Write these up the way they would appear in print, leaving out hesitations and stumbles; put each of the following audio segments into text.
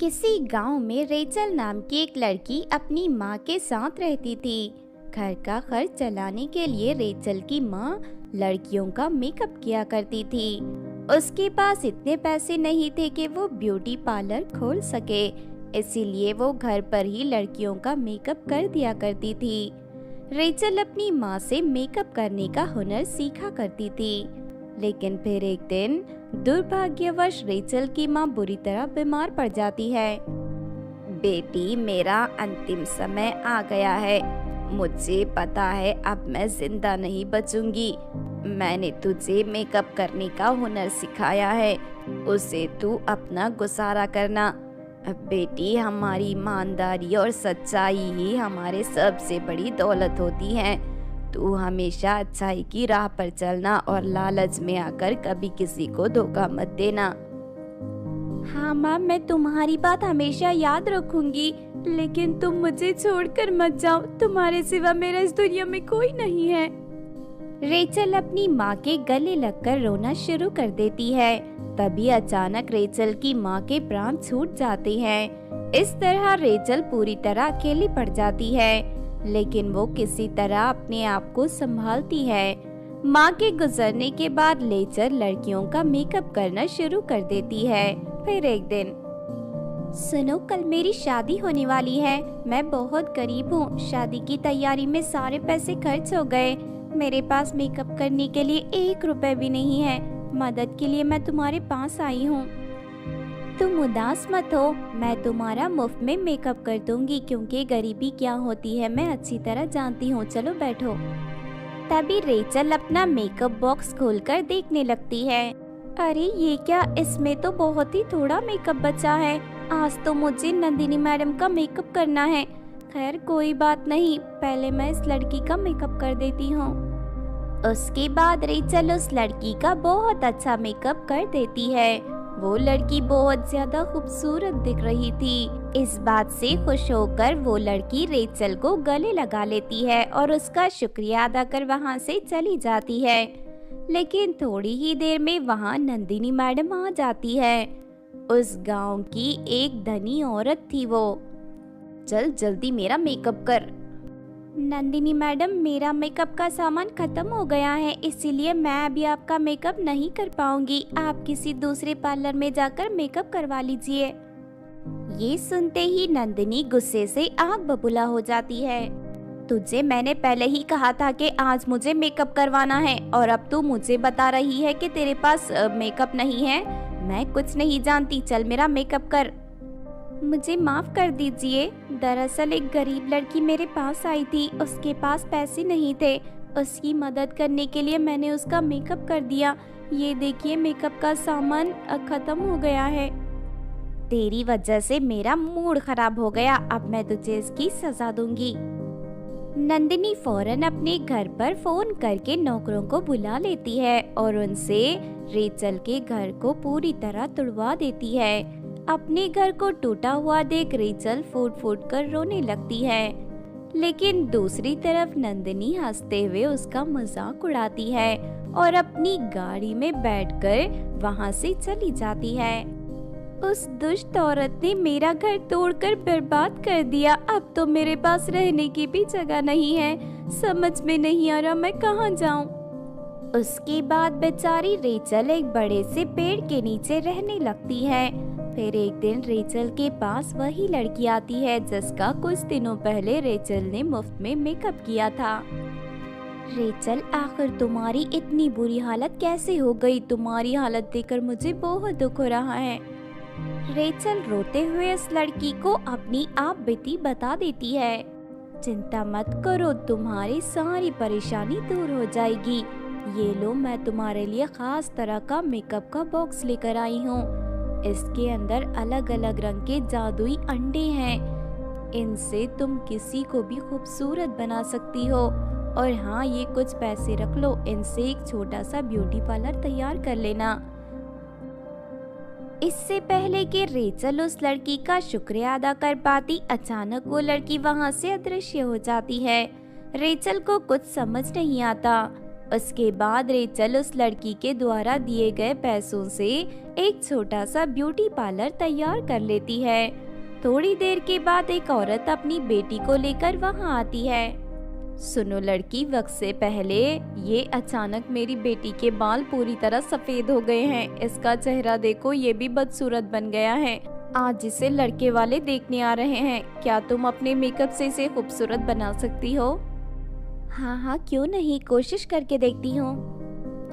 किसी गांव में रेचल नाम की एक लड़की अपनी माँ के साथ रहती थी। घर का खर्च चलाने के लिए रेचल की माँ लड़कियों का मेकअप किया करती थी। उसके पास इतने पैसे नहीं थे कि वो ब्यूटी पार्लर खोल सके, इसीलिए वो घर पर ही लड़कियों का मेकअप कर दिया करती थी। रेचल अपनी माँ से मेकअप करने का हुनर सीखा करती थी, लेकिन फिर एक दिन दुर्भाग्यवश रेचल की माँ बुरी तरह बीमार पड़ जाती है। बेटी, मेरा अंतिम समय आ गया है। मुझे पता है अब मैं जिंदा नहीं बचूंगी। मैंने तुझे मेकअप करने का हुनर सिखाया है, उसे तू अपना गुजारा करना। बेटी, हमारी ईमानदारी और सच्चाई ही हमारे सबसे बड़ी दौलत होती है। तू हमेशा अच्छाई की राह पर चलना और लालच में आकर कभी किसी को धोखा मत देना। हाँ माँ, मैं तुम्हारी बात हमेशा याद रखूंगी, लेकिन तुम मुझे छोड़कर मत जाओ। तुम्हारे सिवा मेरा इस दुनिया में कोई नहीं है। रेचल अपनी माँ के गले लगकर रोना शुरू कर देती है। तभी अचानक रेचल की माँ के प्राण छूट जाते हैं। इस तरह रेचल पूरी तरह अकेली पड़ जाती है, लेकिन वो किसी तरह अपने आप को संभालती है। माँ के गुजरने के बाद रेचल लड़कियों का मेकअप करना शुरू कर देती है। फिर एक दिन, सुनो, कल मेरी शादी होने वाली है। मैं बहुत गरीब हूँ। शादी की तैयारी में सारे पैसे खर्च हो गए। मेरे पास मेकअप करने के लिए 1 रुपए भी नहीं है। मदद के लिए मैं तुम्हारे पास आई हूँ। तुम उदास मत हो, मैं तुम्हारा मुफ्त में मेकअप कर दूंगी, क्योंकि गरीबी क्या होती है मैं अच्छी तरह जानती हूँ। चलो बैठो। तभी रेचल अपना मेकअप बॉक्स खोलकर देखने लगती है। अरे ये क्या, इसमें तो बहुत ही थोड़ा मेकअप बचा है। आज तो मुझे नंदिनी मैडम का मेकअप करना है। खैर कोई बात नहीं, पहले मैं इस लड़की का मेकअप कर देती हूँ। उसके बाद रेचल उस लड़की का बहुत अच्छा मेकअप कर देती है। वो लड़की बहुत ज्यादा खूबसूरत दिख रही थी। इस बात से खुश होकर वो लड़की रेचल को गले लगा लेती है और उसका शुक्रिया अदा कर वहाँ से चली जाती है। लेकिन थोड़ी ही देर में वहाँ नंदिनी मैडम आ जाती है। उस गांव की एक धनी औरत थी वो। चल जल्दी मेरा मेकअप कर। नंदिनी मैडम, मेरा मेकअप का सामान खत्म हो गया है, इसीलिए मैं अभी आपका मेकअप नहीं कर पाऊंगी। आप किसी दूसरे पार्लर में जाकर मेकअप करवा लीजिए। ये सुनते ही नंदिनी गुस्से से आग बबूला हो जाती है। तुझे मैंने पहले ही कहा था कि आज मुझे मेकअप करवाना है, और अब तू मुझे बता रही है कि तेरे पास मेकअप नहीं है। मैं कुछ नहीं जानती, चल मेरा मेकअप कर। मुझे माफ कर दीजिए। दरअसल एक गरीब लड़की मेरे पास आई थी, उसके पास पैसे नहीं थे। उसकी मदद करने के लिए मैंने उसका मेकअप कर दिया। ये देखिए, मेकअप का सामान खत्म हो गया है। तेरी वजह से मेरा मूड खराब हो गया। अब मैं तुझे इसकी सजा दूंगी। नंदिनी फौरन अपने घर पर फोन करके नौकरों को बुला लेती है और उनसे रेचल के घर को पूरी तरह तुड़वा देती है। अपने घर को टूटा हुआ देख रेचल फूट फूट कर रोने लगती है, लेकिन दूसरी तरफ नंदिनी हंसते हुए उसका मजाक उड़ाती है और अपनी गाड़ी में बैठकर वहां से चली जाती है। उस दुष्ट औरत ने मेरा घर तोड़कर बर्बाद कर दिया। अब तो मेरे पास रहने की भी जगह नहीं है। समझ में नहीं आ रहा मैं कहाँ जाऊँ। उसके बाद बेचारी रेचल एक बड़े से पेड़ के नीचे रहने लगती है। फिर एक दिन रेचल के पास वही लड़की आती है जिसका कुछ दिनों पहले रेचल ने मुफ्त में मेकअप किया था। रेचल, आखिर तुम्हारी इतनी बुरी हालत कैसे हो गई? तुम्हारी हालत देखकर मुझे बहुत दुख हो रहा है। रेचल रोते हुए इस लड़की को अपनी आप बीती बता देती है। चिंता मत करो, तुम्हारी सारी परेशानी दूर हो जाएगी। ये लो, मैं तुम्हारे लिए खास तरह का मेकअप का बॉक्स लेकर आई हूँ। इसके अंदर अलग अलग रंग के जादुई अंडे हैं। इनसे तुम किसी को भी खूबसूरत बना सकती हो। और हाँ, ये कुछ पैसे रख लो, इनसे एक छोटा सा ब्यूटी पार्लर तैयार कर लेना। इससे पहले कि रेचल उस लड़की का शुक्रिया अदा कर पाती, अचानक वो लड़की वहाँ से अदृश्य हो जाती है। रेचल को कुछ समझ नहीं आता। उसके बाद रेचल उस लड़की के द्वारा दिए गए पैसों से एक छोटा सा ब्यूटी पार्लर तैयार कर लेती है। थोड़ी देर के बाद एक औरत अपनी बेटी को लेकर वहां आती है। सुनो लड़की, वक्त से पहले ये अचानक मेरी बेटी के बाल पूरी तरह सफेद हो गए हैं। इसका चेहरा देखो, ये भी बदसूरत बन गया है। आज इसे लड़के वाले देखने आ रहे हैं। क्या तुम अपने मेकअप से इसे खूबसूरत बना सकती हो? हाँ हाँ, क्यों नहीं, कोशिश करके देखती हूँ।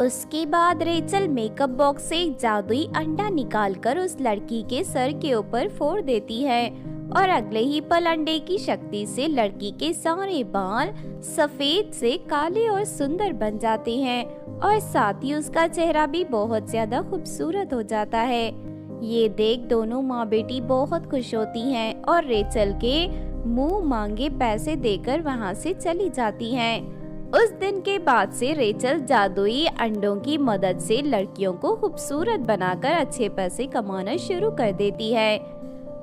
उसके बाद रेचल मेकअप बॉक्स से एक जादुई अंडा निकालकर उस लड़की के सर के ऊपर फोड़ देती है और अगले ही पल अंडे की शक्ति से लड़की के सारे बाल सफेद से काले और सुंदर बन जाते हैं और साथ ही उसका चेहरा भी बहुत ज्यादा खूबसूरत हो जाता है। ये देख दोनों माँ बेटी बहुत खुश होती हैं और रेचल के मुंह मांगे पैसे देकर वहाँ से चली जाती हैं। उस दिन के बाद से रेचल जादुई अंडों की मदद से लड़कियों को खूबसूरत बनाकर अच्छे पैसे कमाना शुरू कर देती है।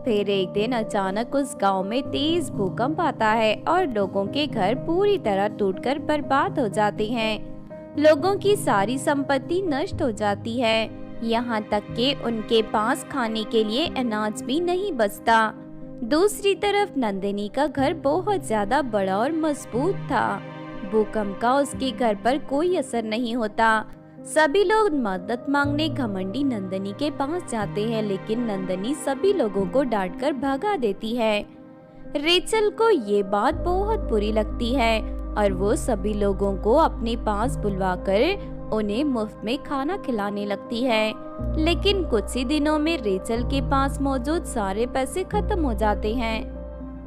फिर एक दिन अचानक उस गांव में तेज भूकंप आता है और लोगों के घर पूरी तरह टूटकर बर्बाद हो जाते हैं। लोगों की सारी संपत्ति नष्ट हो जाती है, यहाँ तक कि उनके पास खाने के लिए अनाज भी नहीं बचता। दूसरी तरफ नंदिनी का घर बहुत ज्यादा बड़ा और मजबूत था। भूकंप का उसके घर पर कोई असर नहीं होता। सभी लोग मदद मांगने घमंडी नंदिनी के पास जाते हैं, लेकिन नंदिनी सभी लोगों को डांटकर भगा देती है। रेचल को ये बात बहुत बुरी लगती है और वो सभी लोगों को अपने पास बुलवाकर उन्हें मुफ्त में खाना खिलाने लगती है। लेकिन कुछ ही दिनों में रेचल के पास मौजूद सारे पैसे खत्म हो जाते हैं।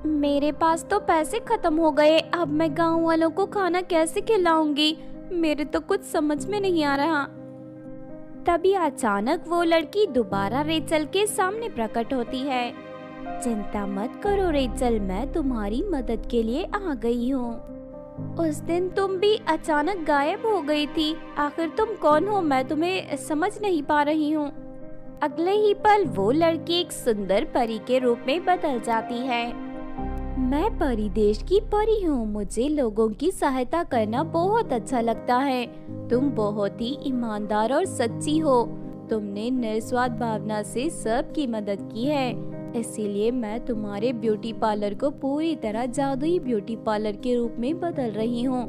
मेरे पास तो पैसे खत्म हो गए, अब मैं गांव वालों को खाना कैसे खिलाऊंगी? मेरे तो कुछ समझ में नहीं आ रहा। तभी अचानक वो लड़की दोबारा रेचल के सामने प्रकट होती है। चिंता मत करो रेचल, मैं तुम्हारी मदद के लिए आ गई हूँ। उस दिन तुम भी अचानक गायब हो गई थी, आखिर तुम कौन हो? मैं तुम्हें समझ नहीं पा रही हूँ। अगले ही पल वो लड़की एक सुंदर परी के रूप में बदल जाती है। मैं परी देश की परी हूँ, मुझे लोगों की सहायता करना बहुत अच्छा लगता है। तुम बहुत ही ईमानदार और सच्ची हो। तुमने निस्वार्थ भावना से सबकी मदद की है, इसीलिए मैं तुम्हारे ब्यूटी पार्लर को पूरी तरह जादुई ब्यूटी पार्लर के रूप में बदल रही हूँ।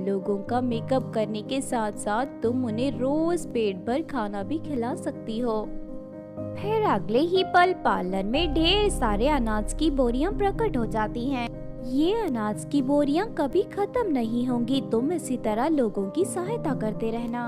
लोगों का मेकअप करने के साथ साथ तुम उन्हें रोज पेट भर खाना भी खिला सकती हो। फिर अगले ही पल पार्लर में ढेर सारे अनाज की बोरियां प्रकट हो जाती हैं। ये अनाज की बोरियां कभी खत्म नहीं होंगी, तुम इसी तरह लोगों की सहायता करते रहना।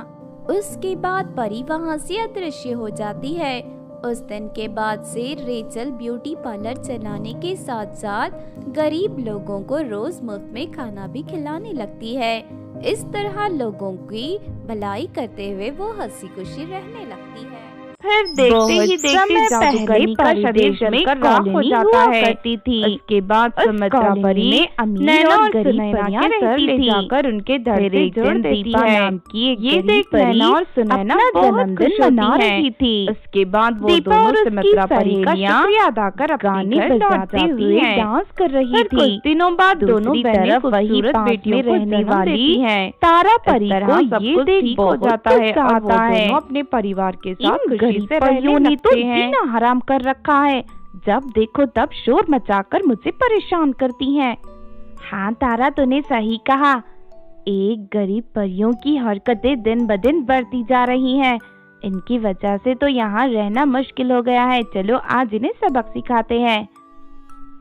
उसके बाद परी वहाँ से अदृश्य हो जाती है। उस दिन के बाद से रेचल ब्यूटी पार्लर चलाने के साथ साथ गरीब लोगों को रोज मुफ्त में खाना भी खिलाने लगती है। इस तरह लोगों की भलाई करते हुए वो हंसी खुशी रहने लगती है। फिर देखते ही देखते जादूगरनी का शरीर जलकर राख हो जाता है। उसके बाद सुमित्रा परी नैना और सुनैना के सर ले जाकर उनके दर से जोड़ देती है। ये देख नैना और सुनैना जन्मदिन मना रही थी। उसके बाद वो दोनों सुमित्रा परी का शुक्रिया अदा कर अपने घर बजाते हुए डांस कर रही थी। कुछ दिनों बाद दोनों बहनें खूबसूरत बेटियों को जन्म देती हैं। तारा परी को ये देख बहुत जाता है और वो दोनों अपने परिवार के साथ परियों ने तो जीना हराम कर रखा है। जब देखो तब शोर मचाकर मुझे परेशान करती हैं। हाँ तारा, तूने सही कहा। एक गरीब परियों की हरकतें दिन ब दिन बढ़ती जा रही हैं। इनकी वजह से तो यहाँ रहना मुश्किल हो गया है। चलो आज इन्हें सबक सिखाते हैं।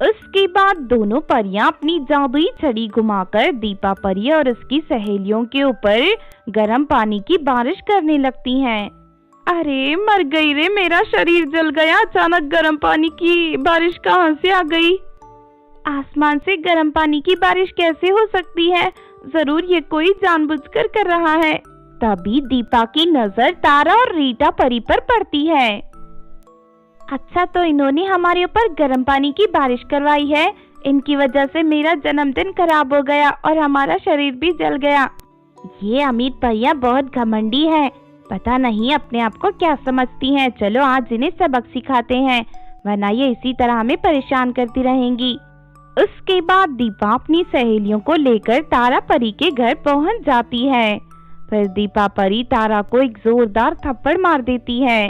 उसके बाद दोनों परियां अपनी जादुई छड़ी घुमाकर दीपा परी और उसकी सहेलियों के ऊपर गर्म पानी की बारिश करने लगती हैं। अरे मर गई रे, मेरा शरीर जल गया। अचानक गर्म पानी की बारिश कहाँ से आ गई? आसमान से गर्म पानी की बारिश कैसे हो सकती है? जरूर ये कोई जानबूझकर कर रहा है। तभी दीपा की नजर तारा और रीटा परी पर पड़ती है। अच्छा, तो इन्होंने हमारे ऊपर गर्म पानी की बारिश करवाई है। इनकी वजह से मेरा जन्मदिन खराब हो गया और हमारा शरीर भी जल गया। ये अमीर परियां बहुत घमंडी है, पता नहीं अपने आप को क्या समझती हैं। चलो आज इन्हें सबक सिखाते हैं, वरना ये इसी तरह हमें परेशान करती रहेंगी। उसके बाद दीपा अपनी सहेलियों को लेकर तारा परी के घर पहुंच जाती है। फिर दीपा परी तारा को एक जोरदार थप्पड़ मार देती है।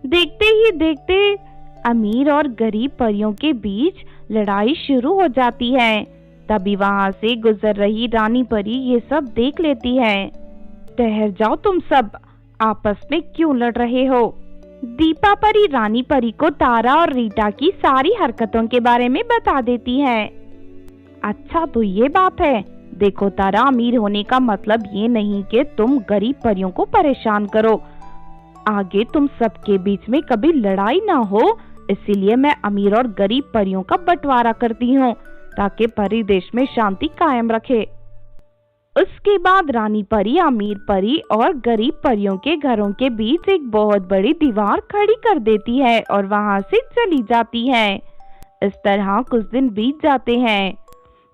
देखते ही देखते अमीर और गरीब परियों के बीच लड़ाई शुरू हो जाती है। तभी वहां से गुजर रही रानी परी ये सब देख लेती है। ठहर जाओ, तुम सब आपस में क्यों लड़ रहे हो? दीपा परी रानी परी को तारा और रीटा की सारी हरकतों के बारे में बता देती है। अच्छा तो ये बात है। देखो तारा, अमीर होने का मतलब ये नहीं कि तुम गरीब परियों को परेशान करो। आगे तुम सबके बीच में कभी लड़ाई ना हो, इसीलिए मैं अमीर और गरीब परियों का बंटवारा करती हूँ ताकि परी देश में शांति कायम रखे। उसके बाद रानी परी अमीर परी और गरीब परियों के घरों के बीच एक बहुत बड़ी दीवार खड़ी कर देती है और वहां से चली जाती है। इस तरह कुछ दिन बीत जाते हैं।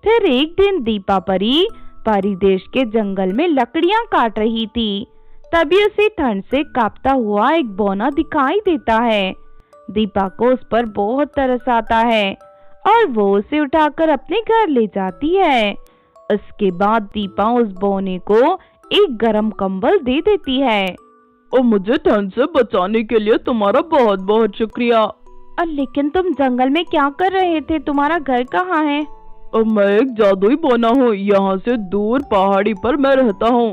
फिर एक दिन दीपा परी परी देश के जंगल में लकड़ियां काट रही थी। तभी उसे ठंड से कांपता हुआ एक बौना दिखाई देता है। दीपा को उस पर बहुत तरस आता है और वो उसे उठाकर अपने घर ले जाती है। उसके बाद दीपा उस बौने को एक गरम कंबल दे देती है। और मुझे ठंड से बचाने के लिए तुम्हारा बहुत बहुत शुक्रिया। लेकिन तुम जंगल में क्या कर रहे थे? तुम्हारा घर कहाँ है? मैं एक जादुई बौना हूँ, यहाँ से दूर पहाड़ी पर मैं रहता हूँ।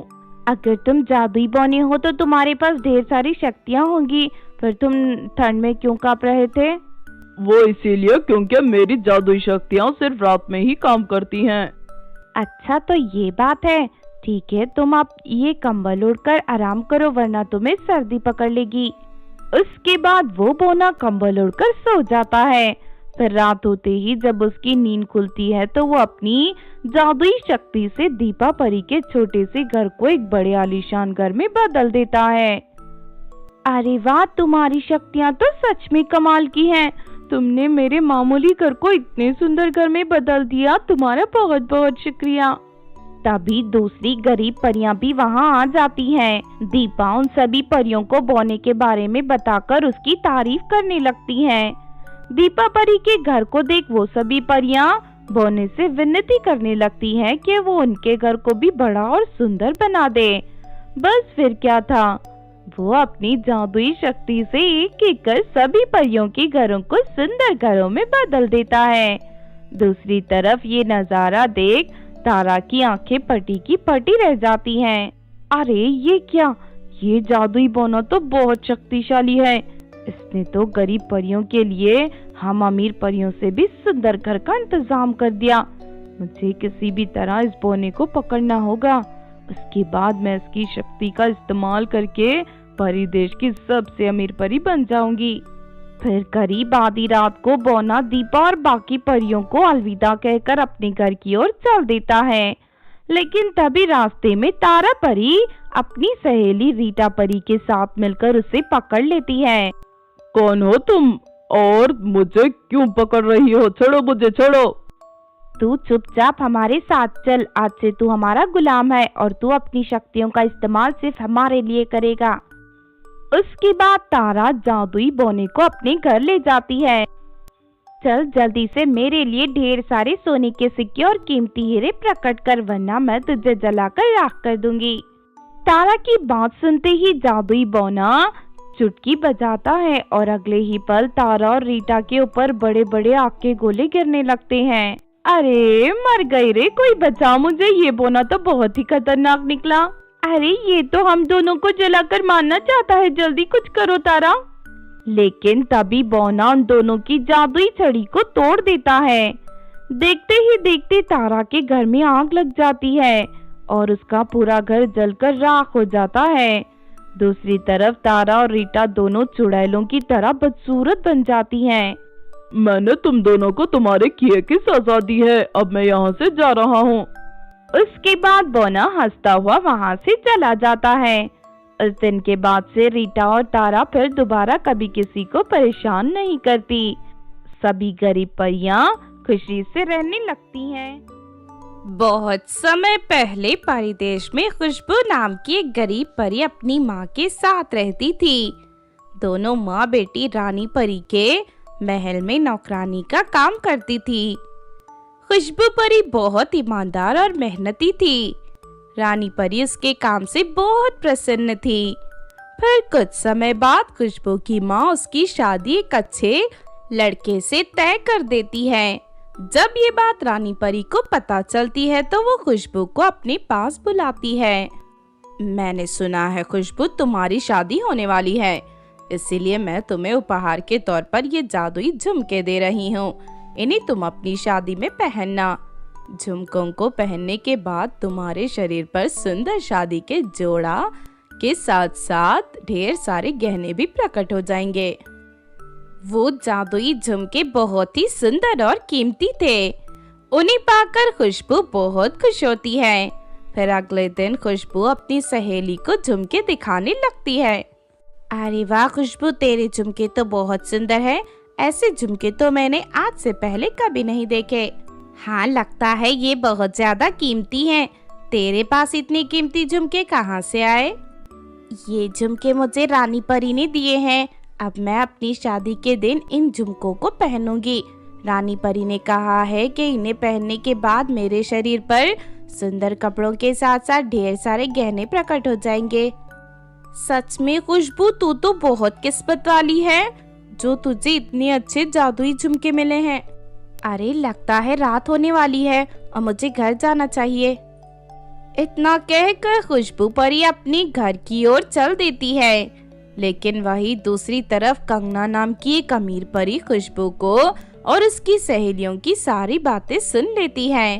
अगर तुम जादुई बौने हो तो तुम्हारे पास ढेर सारी शक्तियाँ होंगी, फिर तुम ठंड में क्यों कांप रहे थे? वो इसीलिए क्योंकि मेरी जादुई शक्तियाँ सिर्फ रात में ही काम करती हैं। अच्छा तो ये बात है। ठीक है, तुम अब ये कंबल ओढ़कर आराम करो वरना तुम्हें सर्दी पकड़ लेगी। उसके बाद वो बौना कंबल ओढ़कर सो जाता है। फिर रात होते ही जब उसकी नींद खुलती है तो वो अपनी जादुई शक्ति से दीपा परी के छोटे से घर को एक बड़े आलीशान घर में बदल देता है। अरे वाह, तुम्हारी शक्तियाँ तो सच में कमाल की हैं। तुमने मेरे मामूली घर को इतने सुंदर घर में बदल दिया, तुम्हारा बहुत बहुत शुक्रिया। तभी दूसरी गरीब परियां भी वहां आ जाती हैं। दीपा उन सभी परियों को बौने के बारे में बताकर उसकी तारीफ करने लगती हैं। दीपा परी के घर को देख वो सभी परियां बौने से विनती करने लगती हैं कि वो उनके घर को भी बड़ा और सुंदर बना दे। बस फिर क्या था, वो अपनी जादुई शक्ति से एक एक कर सभी परियों के घरों को सुंदर घरों में बदल देता है। दूसरी तरफ ये नजारा देख तारा की आंखें पटी की पटी रह जाती हैं। अरे ये क्या, ये जादुई बौना तो बहुत शक्तिशाली है। इसने तो गरीब परियों के लिए हम अमीर परियों से भी सुंदर घर का इंतजाम कर दिया। मुझे किसी भी तरह इस बौने को पकड़ना होगा। उसके बाद मैं इसकी शक्ति का इस्तेमाल करके परी देश की सबसे अमीर परी बन जाऊंगी। फिर करीब आधी रात को बौना दीपा और बाकी परियों को अलविदा कहकर अपने घर की ओर चल देता है। लेकिन तभी रास्ते में तारा परी अपनी सहेली रीटा परी के साथ मिलकर उसे पकड़ लेती है। कौन हो तुम और मुझे क्यों पकड़ रही हो? छोड़ो मुझे, छोड़ो। तू चुपचाप हमारे साथ चल। आज से तू हमारा गुलाम है और तू अपनी शक्तियों का इस्तेमाल सिर्फ हमारे लिए करेगा। उसके बाद तारा जादुई बौने को अपने घर ले जाती है। चल जल्दी से मेरे लिए ढेर सारे सोने के सिक्के और कीमती हीरे प्रकट कर, वरना मैं तुझे जलाकर राख कर दूंगी। तारा की बात सुनते ही जादुई बौना चुटकी बजाता है और अगले ही पल तारा और रीटा के ऊपर बड़े बड़े आग के गोले गिरने लगते हैं। अरे मर गई रे, कोई बचाओ मुझे, ये बौना तो बहुत ही खतरनाक निकला। अरे ये तो हम दोनों को जलाकर मारना चाहता है, जल्दी कुछ करो तारा। लेकिन तभी बौना उन दोनों की जादुई छड़ी को तोड़ देता है। देखते ही देखते तारा के घर में आग लग जाती है और उसका पूरा घर जलकर राख हो जाता है। दूसरी तरफ तारा और रीटा दोनों चुड़ैलों की तरह बदसूरत बन जाती हैं। मैंने तुम दोनों को तुम्हारे किए की सजा दी है, अब मैं यहाँ से जा रहा हूँ। उसके बाद बौना हंसता हुआ वहाँ से चला जाता है। उस दिन के बाद से रीटा और तारा फिर दोबारा कभी किसी को परेशान नहीं करती। सभी गरीब परियां खुशी से रहने लगती हैं। बहुत समय पहले परी देश में खुशबू नाम की एक गरीब परी अपनी माँ के साथ रहती थी। दोनों माँ बेटी रानी परी के महल में नौकरानी का काम करती थी। खुशबू परी बहुत ईमानदार और मेहनती थी। रानी परी उसके काम से बहुत प्रसन्न थी। फिर कुछ समय बाद खुशबू की माँ उसकी शादी एक अच्छे लड़के से तय कर देती है। जब ये बात रानी परी को पता चलती है तो वो खुशबू को अपने पास बुलाती है। मैंने सुना है खुशबू, तुम्हारी शादी होने वाली है, इसीलिए मैं तुम्हें उपहार के तौर पर ये जादुई झुमके दे रही हूँ। इन्हें तुम अपनी शादी में पहनना। झुमकों को पहनने के बाद तुम्हारे शरीर पर सुंदर शादी के जोड़ा के साथ साथ ढेर सारे गहने भी प्रकट हो जाएंगे। वो जादुई झुमके बहुत ही सुंदर और कीमती थे। उन्हें पाकर खुशबू बहुत खुश होती है। फिर अगले दिन खुशबू अपनी सहेली को झुमके दिखाने लगती है। अरे वाह खुशबू, तेरे झुमके तो बहुत सुंदर है। ऐसे झुमके तो मैंने आज से पहले कभी नहीं देखे। हाँ, लगता है ये बहुत ज्यादा कीमती हैं। तेरे पास इतने कीमती झुमके कहाँ से आए? ये झुमके मुझे रानी परी ने दिए हैं। अब मैं अपनी शादी के दिन इन झुमकों को पहनूंगी। रानी परी ने कहा है कि इन्हें पहनने के बाद मेरे शरीर पर सुंदर कपड़ों के साथ साथ ढेर सारे गहने प्रकट हो जाएंगे। सच में खुशबू, तू तो बहुत किस्मत वाली है जो तुझे इतने अच्छे जादुई झुमके मिले हैं। अरे लगता है रात होने वाली है और मुझे घर जाना चाहिए। इतना कहकर खुशबू परी अपने घर की ओर चल देती है। लेकिन वही दूसरी तरफ कंगना नाम की एक अमीर परी खुशबू को और उसकी सहेलियों की सारी बातें सुन लेती है।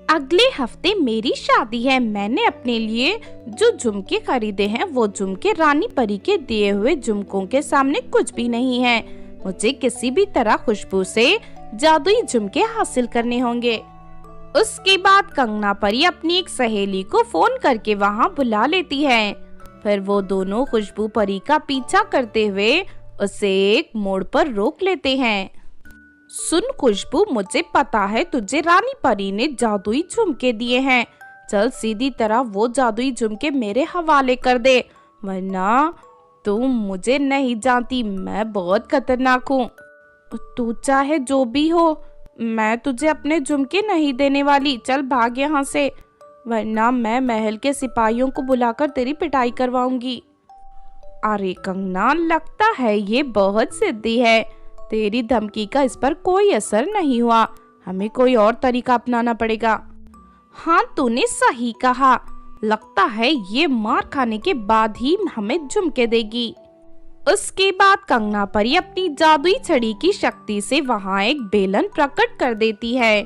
अगले हफ्ते मेरी शादी है। मैंने अपने लिए जो झुमके खरीदे हैं वो झुमके रानी परी के दिए हुए झुमकों के सामने कुछ भी नहीं है। मुझे किसी भी तरह खुशबू से जादुई झुमके हासिल करने होंगे। उसके बाद कंगना परी अपनी एक सहेली को फोन करके वहाँ बुला लेती है। फिर वो दोनों खुशबू परी का पीछा करते हुए उसे एक मोड़ पर रोक लेते हैं। सुन खुशबू, मुझे पता है तुझे रानी परी ने जादुई झुमके दिए हैं। चल सीधी तरह वो जादुई झुमके मेरे हवाले कर दे, वरना तुम मुझे नहीं जानती, मैं बहुत खतरनाक हूँ। तू चाहे जो भी हो, मैं तुझे अपने झुमके नहीं देने वाली। चल भाग यहाँ से, वरना मैं महल के सिपाहियों को बुलाकर तेरी पिटाई करवाऊंगी। अरे कंगना, लगता है ये बहुत जिद्दी है। तेरी धमकी का इस पर कोई असर नहीं हुआ। हमें कोई और तरीका अपनाना पड़ेगा। हाँ, तूने सही कहा। लगता है ये मार खाने के बाद ही हमें झुमके देगी। उसके बाद कंगना परी अपनी जादुई छड़ी की शक्ति से वहाँ एक बेलन प्रकट कर देती है।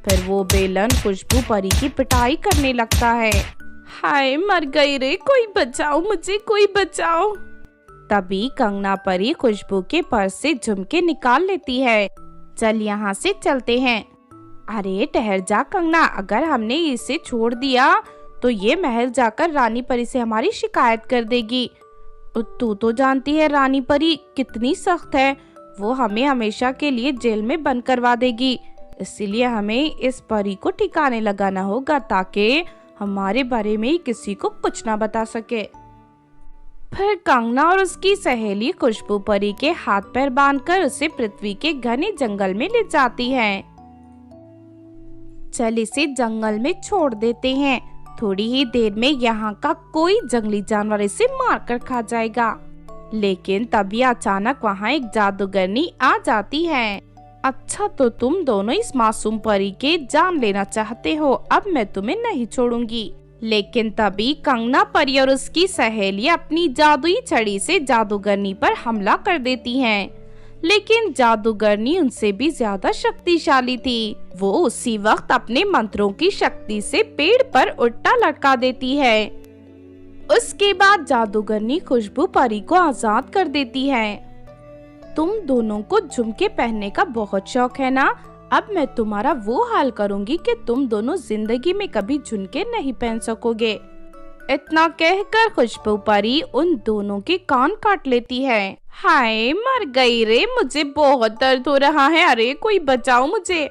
फिर वो बेलन खुशबू परी की पिटाई करने लगता है। हाय, मर गई रे, कोई बचाओ मुझे, कोई बचाओ। तभी कंगना परी खुशबू के पर्स से झुमके निकाल लेती है। चल यहाँ से चलते हैं। अरे ठहर जा कंगना, अगर हमने इसे छोड़ दिया तो ये महल जाकर रानी परी से हमारी शिकायत कर देगी। तू तो जानती है रानी परी कितनी सख्त है। वो हमें हमेशा के लिए जेल में बंद करवा देगी। इसीलिए हमें इस परी को ठिकाने लगाना होगा ताकि हमारे बारे में किसी को कुछ ना बता सके। फिर कंगना और उसकी सहेली खुशबू परी के हाथ पैर बांधकर उसे पृथ्वी के घने जंगल में ले जाती है। चल इसे जंगल में छोड़ देते हैं। थोड़ी ही देर में यहाँ का कोई जंगली जानवर इसे मारकर खा जाएगा। लेकिन तभी अचानक वहाँ एक जादूगरनी आ जाती है। अच्छा, तो तुम दोनों इस मासूम परी के जान लेना चाहते हो। अब मैं तुम्हें नहीं छोड़ूंगी। लेकिन तभी कंगना परी और उसकी सहेली अपनी जादुई छड़ी से जादूगरनी पर हमला कर देती हैं। लेकिन जादूगरनी उनसे भी ज्यादा शक्तिशाली थी। वो उसी वक्त अपने मंत्रों की शक्ति से पेड़ पर उल्टा लटका देती है। उसके बाद जादूगरनी खुशबू परी को आजाद कर देती है। तुम दोनों को झुमके पहनने का बहुत शौक है ना? अब मैं तुम्हारा वो हाल करूंगी कि तुम दोनों जिंदगी में कभी झुमके नहीं पहन सकोगे। इतना कहकर खुशबू परी उन दोनों के कान काट लेती है। हाय, मर गई रे, मुझे बहुत दर्द हो रहा है। अरे कोई बचाओ मुझे।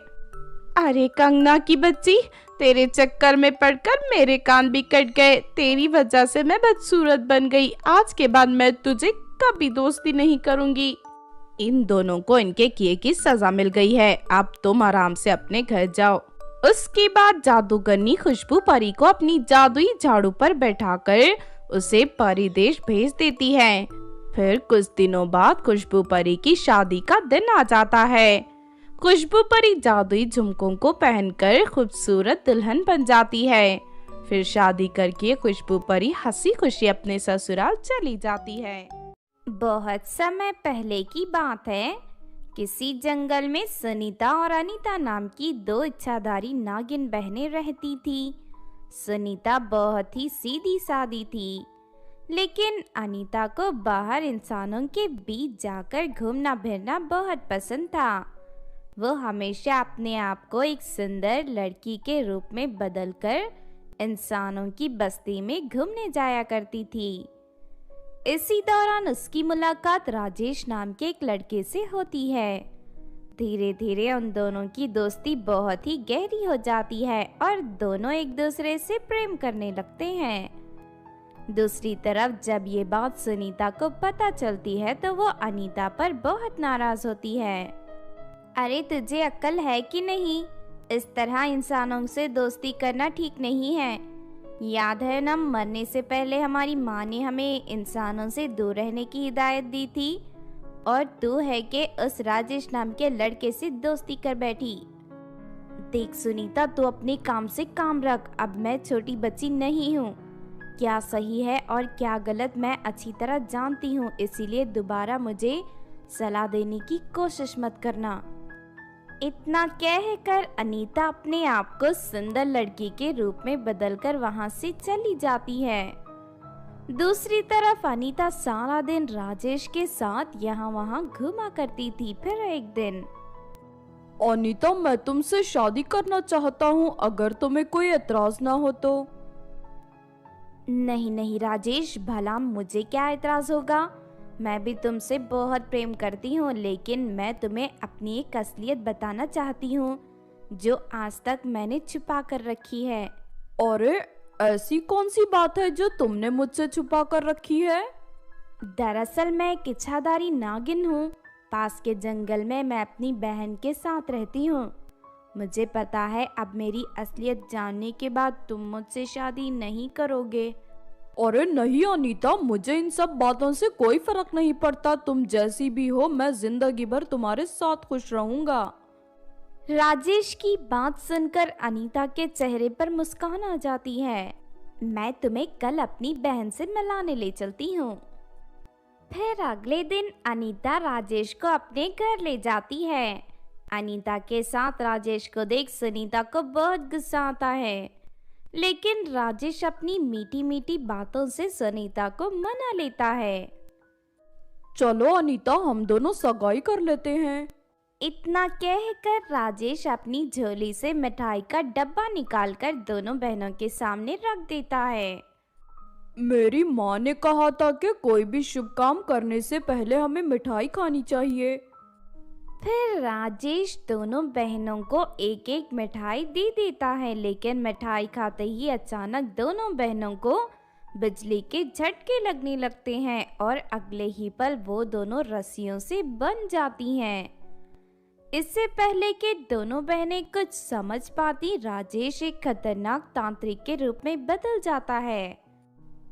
अरे कंगना की बच्ची, तेरे चक्कर में पड़कर मेरे कान भी कट गए। तेरी वजह से मैं बदसूरत बन गई। आज के बाद मैं तुझे कभी दोस्ती नहीं करूंगी। इन दोनों को इनके किए की सजा मिल गई है। अब तुम आराम से अपने घर जाओ। उसके बाद जादूगरनी खुशबू परी को अपनी जादुई झाड़ू पर बैठाकर उसे परी देश भेज देती है। फिर कुछ दिनों बाद खुशबू परी की शादी का दिन आ जाता है। खुशबू परी जादुई झुमकों को पहनकर खूबसूरत दुल्हन बन जाती है। फिर शादी करके खुशबू परी हंसी खुशी अपने ससुराल चली जाती है। बहुत समय पहले की बात है। किसी जंगल में सुनीता और अनीता नाम की दो इच्छाधारी नागिन बहनें रहती थी। सुनीता बहुत ही सीधी सादी थी, लेकिन अनीता को बाहर इंसानों के बीच जाकर घूमना फिरना बहुत पसंद था। वो हमेशा अपने आप को एक सुंदर लड़की के रूप में बदलकर इंसानों की बस्ती में घूमने जाया करती थी। इसी दौरान उसकी मुलाकात राजेश नाम के एक लड़के से होती है। धीरे धीरे उन दोनों की दोस्ती बहुत ही गहरी हो जाती है और दोनों एक दूसरे से प्रेम करने लगते हैं। दूसरी तरफ जब ये बात सुनीता को पता चलती है तो वो अनीता पर बहुत नाराज होती है। अरे तुझे अक्ल है कि नहीं? इस तरह इंसानों से दोस्ती करना ठीक नहीं है। याद है ना, मरने से पहले हमारी माँ ने हमें इंसानों से दूर रहने की हिदायत दी थी और तू है कि उस राजेश नाम के लड़के से दोस्ती कर बैठी। देख सुनीता, तू अपने काम से काम रख। अब मैं छोटी बच्ची नहीं हूँ। क्या सही है और क्या गलत मैं अच्छी तरह जानती हूँ, इसीलिए दोबारा मुझे सलाह देने की कोशिश मत करना। इतना कहकर अनीता अपने आप को सुंदर लड़की के रूप में बदलकर वहां से चली जाती है। दूसरी तरफ अनीता सारा दिन राजेश के साथ यहाँ वहाँ घूमा करती थी। फिर एक दिन, अनीता, मैं तुमसे शादी करना चाहता हूँ, अगर तुम्हें कोई एतराज ना हो तो। नहीं नहीं राजेश, भला मुझे क्या एतराज होगा? मैं भी तुमसे बहुत प्रेम करती हूँ, लेकिन मैं तुम्हें अपनी एक असलियत बताना चाहती हूँ जो आज तक मैंने छुपा कर रखी है। अरे ऐसी कौन सी बात है जो तुमने मुझसे छुपा कर रखी है? दरअसल मैं एक इच्छाधारी नागिन हूँ। पास के जंगल में मैं अपनी बहन के साथ रहती हूँ। मुझे पता है अब मेरी असलियत जानने के बाद तुम मुझसे शादी नहीं करोगे। अरे नहीं अनीता, मुझे इन सब बातों से कोई फर्क नहीं पड़ता। तुम जैसी भी हो, मैं जिंदगी भर तुम्हारे साथ खुश रहूंगा। राजेश की बात सुनकर अनीता के चेहरे पर मुस्कान आ जाती है। मैं तुम्हें कल अपनी बहन से मिलाने ले चलती हूँ। फिर अगले दिन अनीता राजेश को अपने घर ले जाती है। अनीता के साथ राजेश को देख सुनीता को बहुत गुस्सा आता है, लेकिन राजेश अपनी मीठी मीठी बातों से सुनीता को मना लेता है। चलो अनीता, हम दोनों सगाई कर लेते हैं। इतना कहकर राजेश अपनी झोली से मिठाई का डब्बा निकालकर दोनों बहनों के सामने रख देता है। मेरी माँ ने कहा था कि कोई भी शुभ काम करने से पहले हमें मिठाई खानी चाहिए। फिर राजेश दोनों बहनों को एक एक मिठाई दे देता है, लेकिन मिठाई खाते ही अचानक दोनों बहनों को बिजली के झटके लगने लगते हैं और अगले ही पल वो दोनों रस्सियों से बंध जाती हैं। इससे पहले कि दोनों बहनें कुछ समझ पाती, राजेश एक खतरनाक तांत्रिक के रूप में बदल जाता है।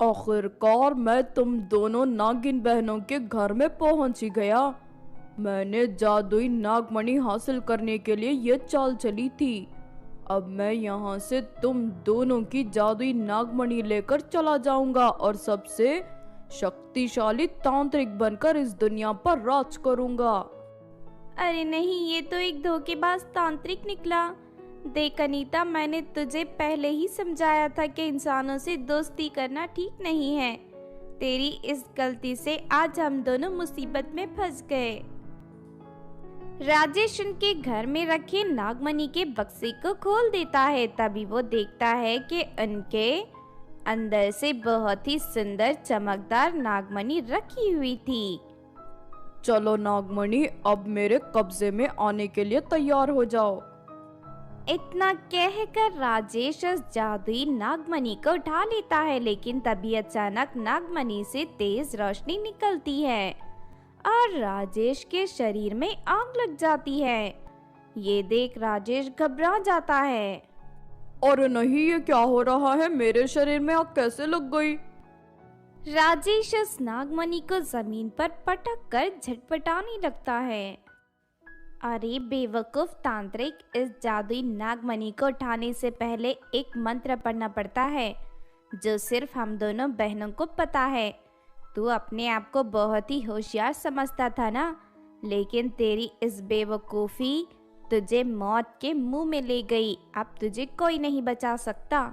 आखिरकार मैं तुम दोनों नागिन बहनों के घर में पहुंच ही गया। मैंने जादुई नागमणि हासिल करने के लिए ये चाल चली थी। अब मैं यहाँ से तुम दोनों की जादुई नागमणि लेकर चला जाऊंगा और सबसे शक्तिशाली तांत्रिक बनकर इस दुनिया पर राज करूंगा। अरे नहीं, ये तो एक धोखेबाज तांत्रिक निकला। देख अनीता, मैंने तुझे पहले ही समझाया था कि इंसानों से दोस्ती करना ठीक नहीं है। तेरी इस गलती से आज हम दोनों मुसीबत में फंस गए। राजेश उनके घर में रखे नागमणि के बक्से को खोल देता है। तभी वो देखता है कि उनके अंदर से बहुत ही सुंदर चमकदार नागमणि रखी हुई थी। चलो नागमणि, अब मेरे कब्जे में आने के लिए तैयार हो जाओ। इतना कहकर राजेश उस जादुई नागमणि को उठा लेता है, लेकिन तभी अचानक नागमणि से तेज रोशनी निकलती है और राजेश के शरीर में आग लग जाती है। ये देख राजेश घबरा जाता है। और नहीं, ये क्या हो रहा है? मेरे शरीर में आग कैसे लग गई? राजेश उस नागमणि को जमीन पर पटक कर झटपटाने लगता है। अरे बेवकूफ तांत्रिक, इस जादुई नागमणि को उठाने से पहले एक मंत्र पढ़ना पड़ता है जो सिर्फ हम दोनों बहनों को पता है। तू अपने आप को बहुत ही होशियार समझता था ना, लेकिन तेरी इस बेवकूफ़ी तुझे मौत के मुंह में ले गई। अब तुझे कोई नहीं बचा सकता,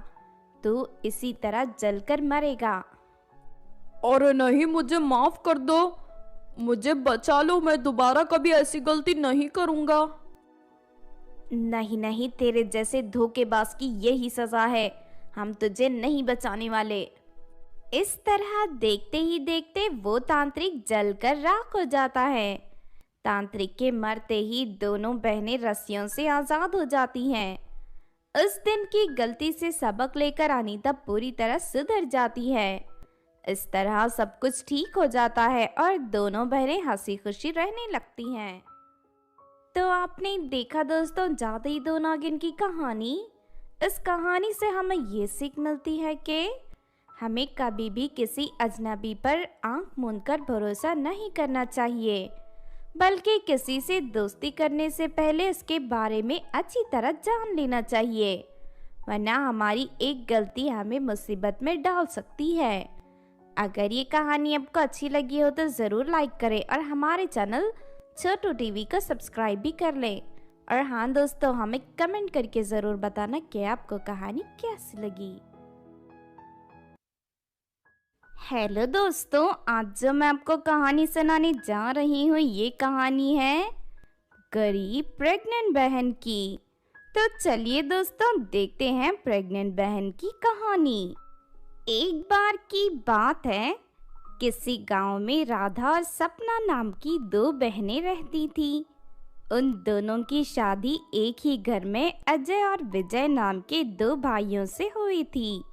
तू इसी तरह जलकर मरेगा। और नहीं, मुझे माफ कर दो, मुझे बचा लो, मैं दोबारा कभी ऐसी गलती नहीं करूंगा। नहीं नहीं, तेरे जैसे धोखेबाज की यही सजा है, हम तुझे नहीं बचाने वाले। इस तरह देखते ही देखते वो तांत्रिक जलकर राख हो जाता है। तांत्रिक के मरते ही दोनों बहनें रस्सियों से आजाद हो जाती हैं। उस दिन की गलती से सबक लेकर अनीता पूरी तरह सुधर जाती है। इस तरह सब कुछ ठीक हो जाता है और दोनों बहनें हंसी खुशी रहने लगती हैं। तो आपने देखा दोस्तों जादुई दो नागिन की कहानी। इस कहानी से हमें ये सीख मिलती है कि हमें कभी भी किसी अजनबी पर आंख मूंदकर भरोसा नहीं करना चाहिए, बल्कि किसी से दोस्ती करने से पहले उसके बारे में अच्छी तरह जान लेना चाहिए, वरना हमारी एक गलती हमें मुसीबत में डाल सकती है। अगर ये कहानी आपको अच्छी लगी हो तो ज़रूर लाइक करें और हमारे चैनल छोटू टीवी को सब्सक्राइब भी कर लें। और हाँ दोस्तों, हमें कमेंट करके ज़रूर बताना कि आपको कहानी कैसी लगी। हेलो दोस्तों, आज जो मैं आपको कहानी सुनाने जा रही हूँ ये कहानी है गरीब प्रेग्नेंट बहन की। तो चलिए दोस्तों देखते हैं प्रेग्नेंट बहन की कहानी। एक बार की बात है, किसी गांव में राधा और सपना नाम की दो बहनें रहती थी। उन दोनों की शादी एक ही घर में अजय और विजय नाम के दो भाइयों से हुई थी।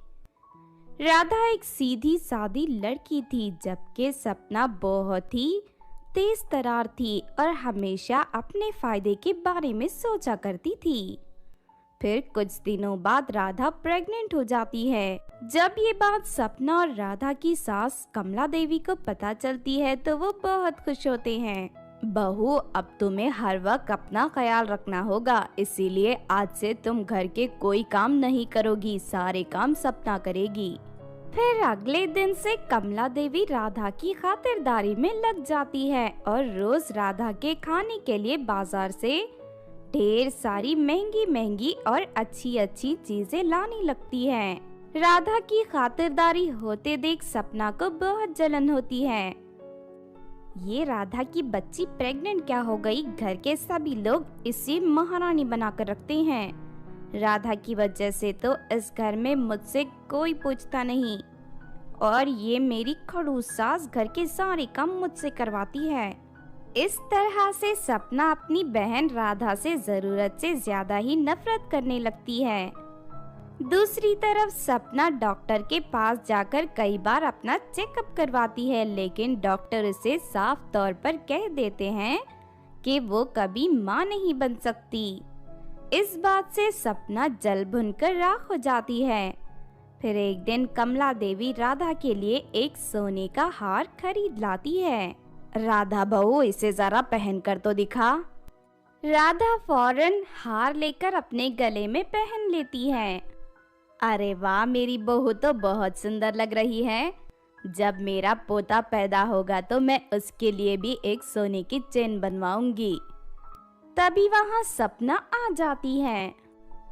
राधा एक सीधी सादी लड़की थी, जबकि सपना बहुत ही तेज तर्रार थी और हमेशा अपने फायदे के बारे में सोचा करती थी। फिर कुछ दिनों बाद राधा प्रेग्नेंट हो जाती है। जब ये बात सपना और राधा की सास कमला देवी को पता चलती है तो वो बहुत खुश होते हैं। बहू, अब तुम्हें हर वक्त अपना ख्याल रखना होगा, इसीलिए आज से तुम घर के कोई काम नहीं करोगी, सारे काम सपना करेगी। फिर अगले दिन से कमला देवी राधा की खातिरदारी में लग जाती है और रोज राधा के खाने के लिए बाजार से ढेर सारी महंगी महंगी और अच्छी अच्छी चीजें लाने लगती है। राधा की खातिरदारी होते देख सपना को बहुत जलन होती है। ये राधा की बच्ची प्रेग्नेंट क्या हो गई, घर के सभी लोग इसे महारानी बनाकर रखते हैं। राधा की वजह से तो इस घर में मुझसे कोई पूछता नहीं और ये मेरी खड़ूस सास घर के सारे काम मुझसे करवाती है। इस तरह से सपना अपनी बहन राधा से जरूरत से ज्यादा ही नफरत करने लगती है। दूसरी तरफ सपना डॉक्टर के पास जाकर कई बार अपना चेकअप करवाती है, लेकिन डॉक्टर इसे साफ तौर पर कह देते हैं कि वो कभी मां नहीं बन सकती। इस बात से सपना जल भुनकर राख हो जाती है। फिर एक दिन कमला देवी राधा के लिए एक सोने का हार खरीद लाती है। राधा बहू, इसे जरा पहन कर तो दिखा। राधा फौरन हार लेकर अपने गले में पहन लेती है। अरे वाह, मेरी बहू तो बहुत सुंदर लग रही है। जब मेरा पोता पैदा होगा तो मैं उसके लिए भी एक सोने की चेन बनवाऊंगी। तभी वहाँ सपना आ जाती है।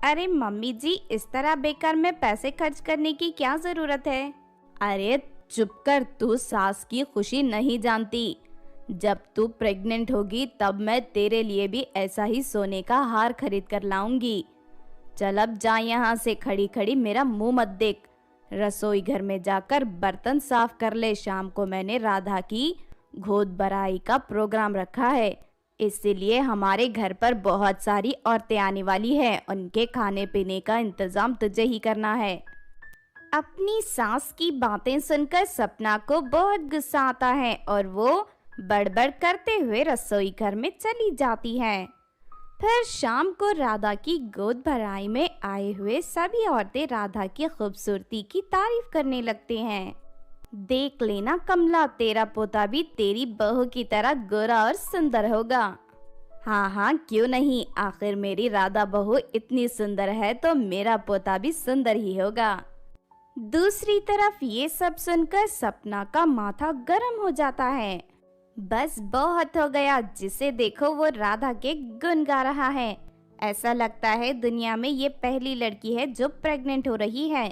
अरे मम्मी जी, इस तरह बेकार में पैसे खर्च करने की क्या जरूरत है? अरे चुप कर, तू सास की खुशी नहीं जानती। जब तू प्रेग्नेंट होगी तब मैं तेरे लिए भी ऐसा ही सोने का हार खरीद कर लाऊंगी। चल अब जा यहाँ से, खड़ी खड़ी मेरा मुंह मत देख। रसोई घर में जाकर बर्तन साफ कर ले। शाम को मैंने राधा की गोद भराई का प्रोग्राम रखा है, इसीलिए हमारे घर पर बहुत सारी औरतें आने वाली हैं। उनके खाने पीने का इंतजाम तुझे ही करना है। अपनी सास की बातें सुनकर सपना को बहुत गुस्सा आता है और वो बड़बड़ करते हुए रसोई घर में चली जाती है। फिर शाम को राधा की गोद भराई में आए हुए सभी औरतें राधा की खूबसूरती की तारीफ करने लगते हैं। देख लेना कमला, तेरा पोता भी तेरी बहू की तरह गोरा और सुंदर होगा। हाँ हाँ, क्यों नहीं, आखिर मेरी राधा बहू इतनी सुंदर है तो मेरा पोता भी सुंदर ही होगा। दूसरी तरफ ये सब सुनकर सपना का माथा गर्म हो जाता है। बस बहुत हो गया, जिसे देखो वो राधा के गुण गा रहा है। ऐसा लगता है दुनिया में ये पहली लड़की है जो प्रेग्नेंट हो रही है।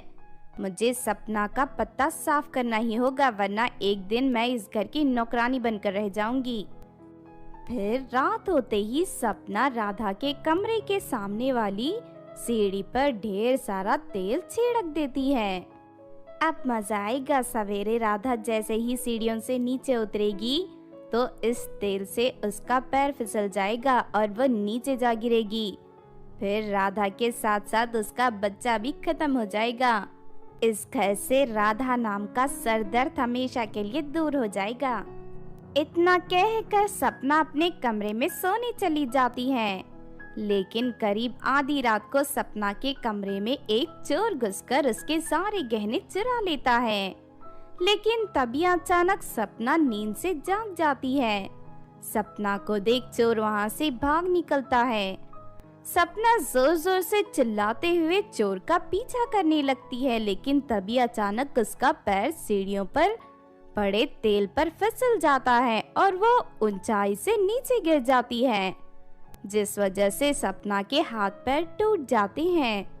मुझे सपना का पत्ता साफ करना ही होगा, वरना एक दिन मैं इस घर की नौकरानी बनकर रह जाऊंगी। फिर रात होते ही सपना राधा के कमरे के सामने वाली सीढ़ी पर ढेर सारा तेल छिड़क देती है। अब मजा आएगा। सवेरे राधा जैसे ही सीढ़ियों से नीचे उतरेगी तो इस तेल से उसका पैर फिसल जाएगा और वो नीचे जा गिरेगी। फिर राधा के साथ साथ उसका बच्चा भी खत्म हो जाएगा। इस घर से राधा नाम का सरदर्द हमेशा के लिए दूर हो जाएगा। इतना कहकर सपना अपने कमरे में सोने चली जाती है। लेकिन करीब आधी रात को सपना के कमरे में एक चोर घुसकर उसके सारे गहने चुरा लेता है। लेकिन तभी अचानक सपना नींद से जाग जाती है। सपना को देख चोर वहां से भाग निकलता है। सपना जोर जोर से चिल्लाते हुए चोर का पीछा करने लगती है, लेकिन तभी अचानक उसका पैर सीढ़ियों पर पड़े तेल पर फिसल जाता है और वो ऊंचाई से नीचे गिर जाती है, जिस वजह से सपना के हाथ पैर टूट जाते हैं।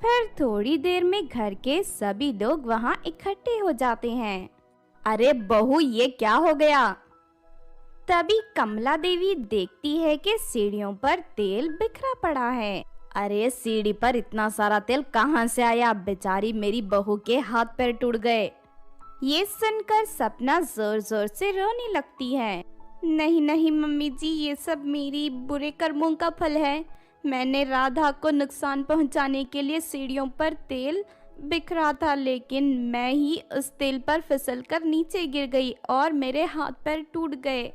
फिर थोड़ी देर में घर के सभी लोग वहां इकट्ठे हो जाते हैं। अरे बहू, ये क्या हो गया? तभी कमला देवी देखती है कि सीढ़ियों पर तेल बिखरा पड़ा है। अरे सीढ़ी पर इतना सारा तेल कहां से आया? बेचारी मेरी बहू के हाथ पैर टूट गए। ये सुनकर सपना जोर जोर से रोने लगती है। नहीं नहीं मम्मी जी, ये सब मेरी बुरे कर्मों का फल है। मैंने राधा को नुकसान पहुंचाने के लिए सीढ़ियों पर तेल बिखरा था, लेकिन मैं ही उस तेल पर फिसलकर नीचे गिर गई और मेरे हाथ पैर टूट गए।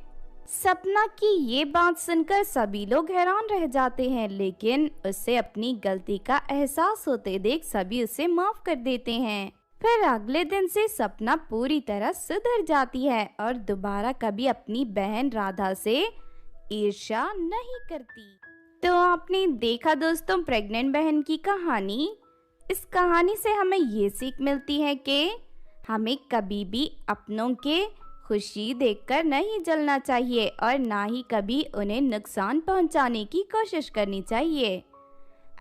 सपना की ये बात सुनकर सभी लोग हैरान रह जाते हैं, लेकिन उसे अपनी गलती का एहसास होते देख सभी उसे माफ कर देते हैं। फिर अगले दिन से सपना पूरी तरह सुधर जाती है और दोबारा कभी अपनी बहन राधा से ईर्ष्या नहीं करती। तो आपने देखा दोस्तों प्रेग्नेंट बहन की कहानी। इस कहानी से हमें ये सीख मिलती है कि हमें कभी भी अपनों के खुशी देखकर नहीं जलना चाहिए और ना ही कभी उन्हें नुकसान पहुंचाने की कोशिश करनी चाहिए।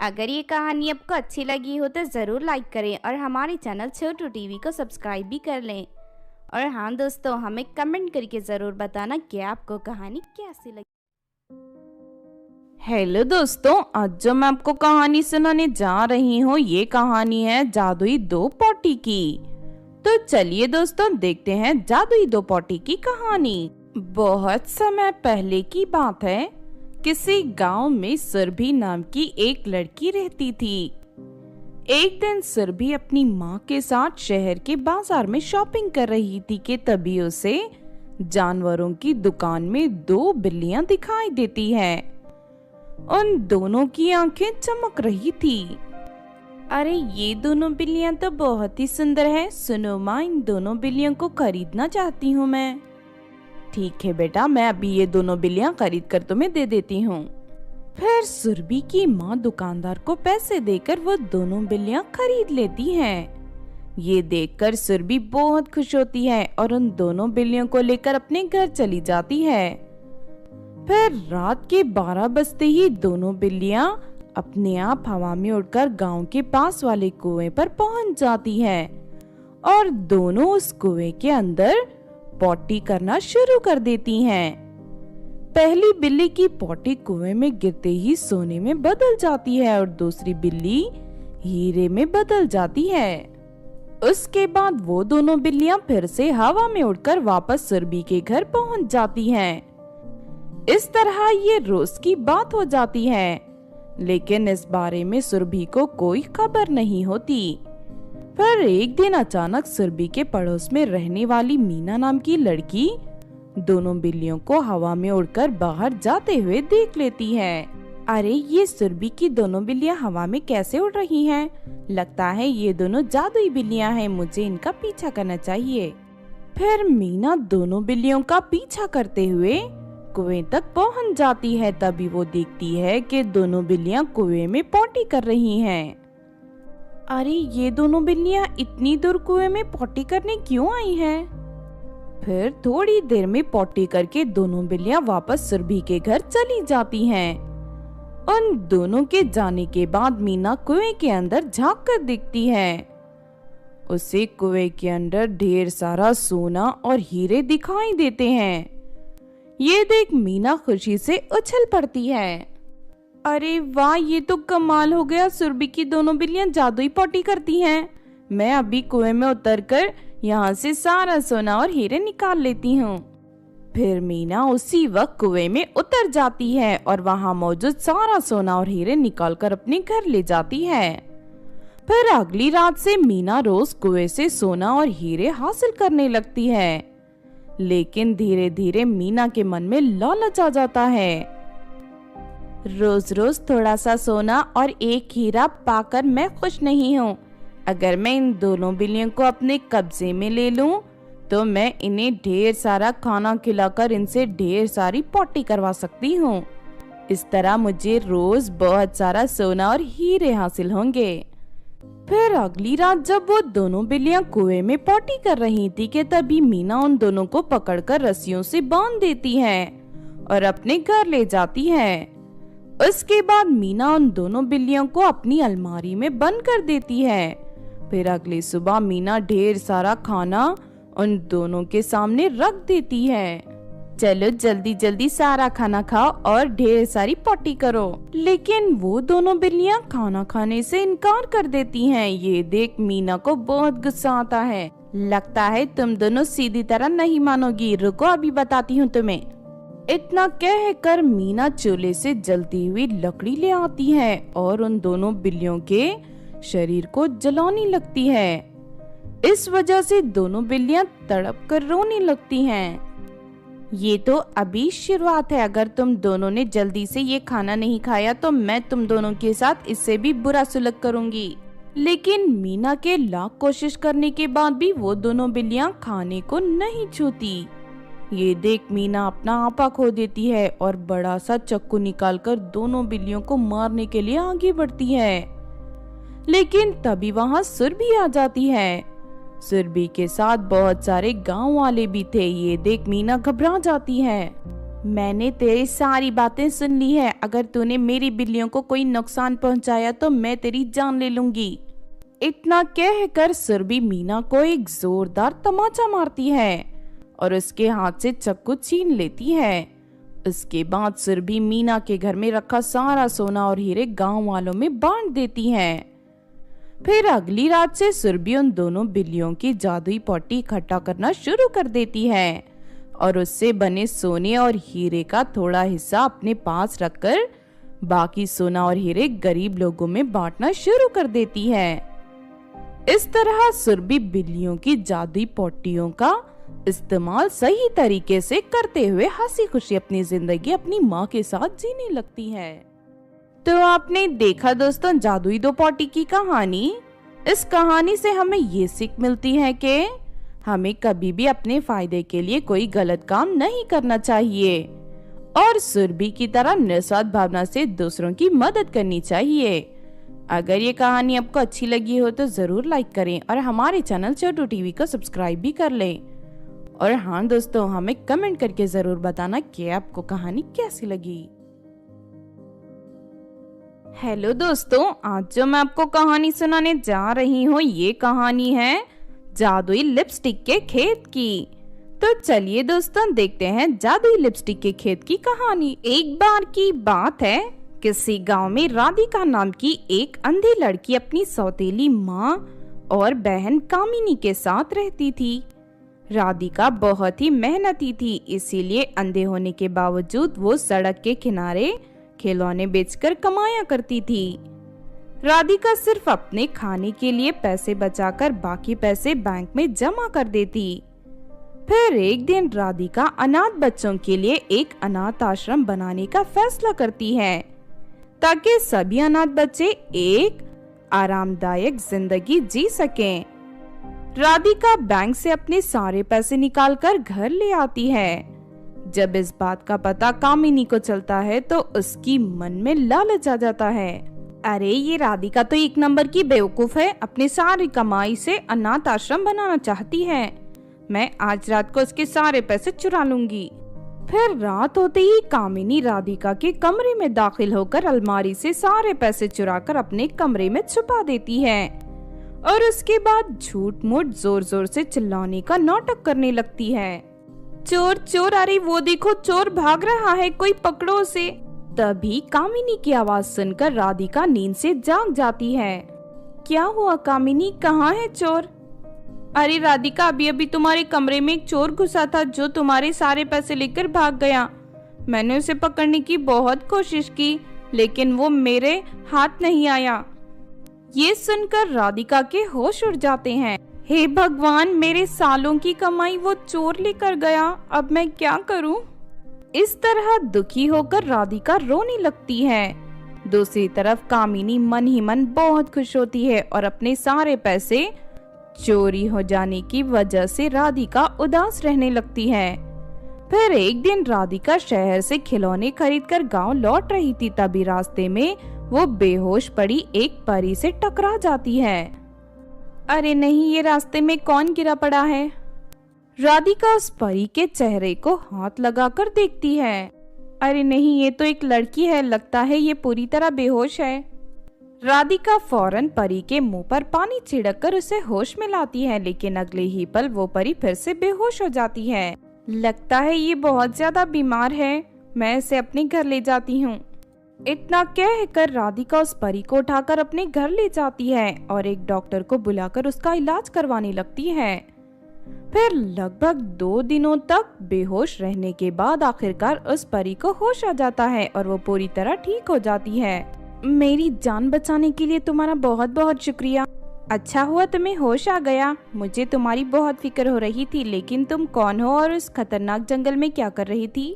अगर ये कहानी आपको अच्छी लगी हो तो ज़रूर लाइक करें और हमारे चैनल छोटू टीवी को सब्सक्राइब भी कर लें। और हाँ दोस्तों, हमें कमेंट करके ज़रूर बताना कि आपको कहानी कैसी लगी। हेलो दोस्तों, आज जो मैं आपको कहानी सुनाने जा रही हूँ ये कहानी है जादुई दो पोटी की। तो चलिए दोस्तों देखते हैं जादुई दो पोटी की कहानी। बहुत समय पहले की बात है। किसी गांव में सुरभि नाम की एक लड़की रहती थी। एक दिन सुरभि अपनी माँ के साथ शहर के बाजार में शॉपिंग कर रही थी कि तभी उसे जानवरों की दुकान में दो बिल्लियां दिखाई देती हैं। उन दोनों की आंखें चमक रही थी। अरे ये दोनों बिल्लियां तो बहुत ही सुंदर हैं। सुनो माँ, इन दोनों बिल्लियों को खरीदना चाहती हूँ मैं। ठीक है बेटा, मैं अभी ये दोनों बिल्लियां खरीद कर तुम्हें दे देती हूँ। फिर सुरभि की माँ दुकानदार को पैसे देकर वो दोनों बिल्लियां खरीद लेती हैं। ये देखकर सुरभि बहुत खुश होती है और उन दोनों बिल्लियों को लेकर अपने घर चली जाती है। फिर रात के 12 बजते ही दोनों बिल्लियां अपने आप हवा में उड़कर गांव के पास वाले कुएं पर पहुंच जाती हैं और दोनों उस कुएं के अंदर पॉटी करना शुरू कर देती हैं। पहली बिल्ली की पॉटी कुएं में गिरते ही सोने में बदल जाती है और दूसरी बिल्ली हीरे में बदल जाती है। उसके बाद वो दोनों बिल्लियां फिर से हवा में उड़कर वापस सुरभि के घर पहुंच जाती हैं। इस तरह ये रोज की बात हो जाती है, लेकिन इस बारे में सुरभि को कोई खबर नहीं होती। फिर एक दिन अचानक सुरभि के पड़ोस में रहने वाली मीना नाम की लड़की दोनों बिल्लियों को हवा में उड़कर बाहर जाते हुए देख लेती है। अरे ये सुरभि की दोनों बिल्लियां हवा में कैसे उड़ रही हैं? लगता है ये दोनों जादुई बिल्लियां हैं, मुझे इनका पीछा करना चाहिए। फिर मीना दोनों बिल्लियों का पीछा करते हुए कुएं तक पहुंच जाती है। तभी वो देखती है कि दोनों बिल्लियां कुएं में पॉटी कर रही हैं। अरे ये दोनों बिल्लियां इतनी दूर कुएं में पॉटी करने क्यों आई हैं? फिर थोड़ी देर में पॉटी करके दोनों बिल्लियां वापस सुरभि के घर चली जाती हैं। उन दोनों के जाने के बाद मीना कुएं के अंदर झांक कर देखती है। उसे कुएं के अंदर ढेर सारा सोना और हीरे दिखाई देते हैं। ये देख मीना खुशी से उछल पड़ती है। अरे वाह, ये तो कमाल हो गया, सुरभि की दोनों बिल्लियां जादुई पॉटी करती हैं। मैं अभी कुएं में उतरकर यहाँ से सारा सोना और हीरे निकाल लेती हूँ। फिर मीना उसी वक्त कुएं में उतर जाती है और वहाँ मौजूद सारा सोना और हीरे निकालकर अपने घर ले जाती है। फिर अगली रात से मीना रोज कुएं से सोना और हीरे हासिल करने लगती है। लेकिन धीरे धीरे मीना के मन में लालच आ जाता है। रोज रोज थोड़ा सा सोना और एक हीरा पाकर मैं खुश नहीं हूँ। अगर मैं इन दोनों बिल्लियों को अपने कब्जे में ले लूं, तो मैं इन्हें ढेर सारा खाना खिलाकर इनसे ढेर सारी पॉटी करवा सकती हूँ। इस तरह मुझे रोज बहुत सारा सोना और हीरे हासिल होंगे। फिर अगली रात जब वो दोनों बिल्लियां कुएं में पॉटी कर रही थी कि तभी मीना उन दोनों को पकड़कर रस्सियों से बांध देती है और अपने घर ले जाती है। उसके बाद मीना उन दोनों बिल्लियों को अपनी अलमारी में बंद कर देती है। फिर अगली सुबह मीना ढेर सारा खाना उन दोनों के सामने रख देती है। चलो जल्दी जल्दी सारा खाना खाओ और ढेर सारी पॉटी करो। लेकिन वो दोनों बिल्लियां खाना खाने से इनकार कर देती हैं। ये देख मीना को बहुत गुस्सा आता है। लगता है तुम दोनों सीधी तरह नहीं मानोगी, रुको अभी बताती हूँ तुम्हें। इतना कहकर मीना चूल्हे से जलती हुई लकड़ी ले आती है और उन दोनों बिल्लियों के शरीर को जलाने लगती है। इस वजह से दोनों बिल्लियां तड़प कर रोने लगती हैं। ये तो अभी शुरुआत है, अगर तुम दोनों ने जल्दी से ये खाना नहीं खाया तो मैं तुम दोनों के साथ इससे भी बुरा सुलूक करूंगी। लेकिन मीना के लाख कोशिश करने के बाद भी वो दोनों बिल्लियां खाने को नहीं छूती। ये देख मीना अपना आपा खो देती है और बड़ा सा चाकू निकालकर दोनों बिल्लियों को मारने के लिए आगे बढ़ती है। लेकिन तभी वहाँ सुरभि आ जाती है। सुरभि के साथ बहुत सारे गांव वाले भी थे। ये देख मीना घबरा जाती है। मैंने तेरी सारी बातें सुन ली है, अगर तूने मेरी बिल्लियों को कोई नुकसान पहुंचाया तो मैं तेरी जान ले लूंगी। इतना कहकर सुरभि मीना को एक जोरदार तमाचा मारती है और उसके हाथ से चाकू छीन लेती है। उसके बाद सुरभि मीना के घर में रखा सारा सोना और हीरे गांव वालों में बांट देती है। फिर अगली रात से सुरभि उन दोनों बिल्लियों की जादुई पॉटी इकट्ठा करना शुरू कर देती है और उससे बने सोने और हीरे का थोड़ा हिस्सा अपने पास रखकर बाकी सोना और हीरे गरीब लोगों में बांटना शुरू कर देती है। इस तरह सुरभि बिल्लियों की जादुई पॉटियों का इस्तेमाल सही तरीके से करते हुए हंसी खुशी अपनी जिंदगी अपनी माँ के साथ जीने लगती है। तो आपने देखा दोस्तों जादुई दो पॉटी की कहानी। इस कहानी से हमें ये सीख मिलती है कि हमें कभी भी अपने फायदे के लिए कोई गलत काम नहीं करना चाहिए और सुरभि की तरह निस्वार्थ भावना से दूसरों की मदद करनी चाहिए। अगर ये कहानी आपको अच्छी लगी हो तो जरूर लाइक करें और हमारे चैनल छोटू टीवी को सब्सक्राइब भी कर लें। और हाँ दोस्तों, हमें कमेंट करके जरूर बताना कि आपको कहानी कैसी लगी। हेलो दोस्तों, आज जो मैं आपको कहानी सुनाने जा रही हूँ ये कहानी है जादुई लिपस्टिक के खेत की। तो चलिए दोस्तों देखते हैं जादुई लिपस्टिक के खेत की कहानी। एक बार की बात है, किसी गांव में राधिका नाम की एक अंधी लड़की अपनी सौतेली माँ और बहन कामिनी के साथ रहती थी। राधिका बहुत ही मेहनती थी, इसीलिए अंधे होने के बावजूद वो सड़क के किनारे खिलौने बेचकर कमाया करती थी। राधिका सिर्फ अपने खाने के लिए पैसे बचाकर बाकी पैसे बैंक में जमा कर देती। फिर एक दिन राधिका अनाथ बच्चों के लिए एक अनाथ आश्रम बनाने का फैसला करती है। ताकि सभी अनाथ बच्चे एक आरामदायक जिंदगी जी सकें। राधिका बैंक से अपने सारे पैसे निकालकर घर ले आती है। जब इस बात का पता कामिनी को चलता है तो उसकी मन में लालच आ जाता है। अरे ये राधिका तो एक नंबर की बेवकूफ है, अपनी सारी कमाई से अनाथ आश्रम बनाना चाहती है। मैं आज रात को उसके सारे पैसे चुरा लूंगी। फिर रात होते ही कामिनी राधिका के कमरे में दाखिल होकर अलमारी से सारे पैसे चुराकर अपने कमरे में छुपा देती है और उसके बाद झूठ मूठ जोर जोर से चिल्लाने का नाटक करने लगती है। चोर चोर, अरे वो देखो चोर भाग रहा है, कोई पकड़ो उसे। तभी कामिनी की आवाज सुनकर राधिका नींद से जाग जाती है। क्या हुआ कामिनी, कहाँ है चोर? अरे राधिका, अभी अभी तुम्हारे कमरे में एक चोर घुसा था जो तुम्हारे सारे पैसे लेकर भाग गया। मैंने उसे पकड़ने की बहुत कोशिश की लेकिन वो मेरे हाथ नहीं आया। ये सुनकर राधिका के होश उड़ जाते हैं। हे भगवान, मेरे सालों की कमाई वो चोर लेकर गया, अब मैं क्या करूं? इस तरह दुखी होकर राधिका रोने लगती है। दूसरी तरफ कामिनी मन ही मन बहुत खुश होती है और अपने सारे पैसे चोरी हो जाने की वजह से राधिका उदास रहने लगती है। फिर एक दिन राधिका शहर से खिलौने खरीदकर गांव लौट रही थी, तभी रास्ते में वो बेहोश पड़ी एक परी से टकरा जाती है। अरे नहीं, ये रास्ते में कौन गिरा पड़ा है? राधिका उस परी के चेहरे को हाथ लगाकर देखती है। अरे नहीं, ये तो एक लड़की है, लगता है ये पूरी तरह बेहोश है। राधिका फौरन परी के मुंह पर पानी छिड़ककर उसे होश में लाती है, लेकिन अगले ही पल वो परी फिर से बेहोश हो जाती है। लगता है ये बहुत ज्यादा बीमार है, मैं इसे अपने घर ले जाती हूँ। इतना कहकर राधिका उस परी को उठाकर अपने घर ले जाती है और एक डॉक्टर को बुलाकर उसका इलाज करवाने लगती है। फिर लगभग 2 दिनों तक बेहोश रहने के बाद आखिरकार उस परी को होश आ जाता है और वो पूरी तरह ठीक हो जाती है। मेरी जान बचाने के लिए तुम्हारा बहुत बहुत शुक्रिया। अच्छा हुआ तुम्हें होश आ गया, मुझे तुम्हारी बहुत फिक्र हो रही थी। लेकिन तुम कौन हो और उस खतरनाक जंगल में क्या कर रही थी?